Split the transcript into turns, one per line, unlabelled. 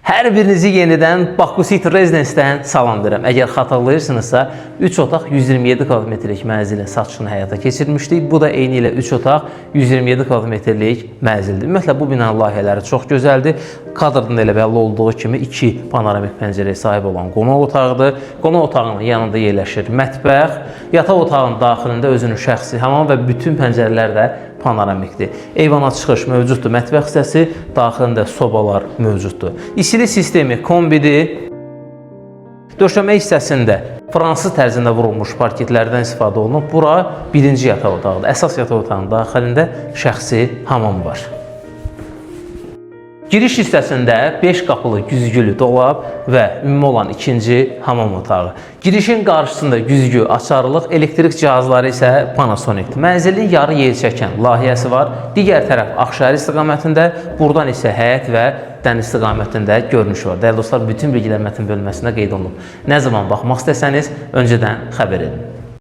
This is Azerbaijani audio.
Hər birinizi yenidən Baku City Residence-dən salam verirəm. Əgər xatırlayırsınızsa, 3 otaq 127 kvadratlik mənzilin satışını həyata keçirmişdik. Bu da eyni ilə 3 otaq 127 kvadratlik mənzildir. Ümumiyyətlə, bu binanın layihələri çox gözəldir. Kadrdan elə bəlli olduğu kimi 2 panoramik pəncərəyə sahib olan qonaq otağıdır. Qonaq otağının yanında yerləşir mətbəx. Yataq otağının daxilində özünün şəxsi hamam və bütün pəncərələr də panoramikdir. Eyvana çıxış mövcuddur, mətbəx hissəsi, daxilində sobalar mövcuddur. İstilik sistemi kombidir. Döşəmə hissəsində fransız tərzində vurulmuş parketlərdən istifadə olunub. Bura birinci yataq otağıdır. Əsas yataq otağının daxilində şəxsi hamam var. Giriş hissəsində 5 qapılı güzgülü dolab və ümumi olan ikinci hamam otağı. Girişin qarşısında güzgü, açarlıq, elektrik cihazları isə Panasonic. Mənzilin yarı yer çəkən layihəsi var. Digər tərəf Ağşəhər istiqamətində, buradan isə həyət və dəniz istiqamətində görünüş var. Dəyərli dostlar, bütün bilgilər mətn bölməsində qeyd olunub. Nə zaman baxmaq istəsəniz, öncədən xəbər edin.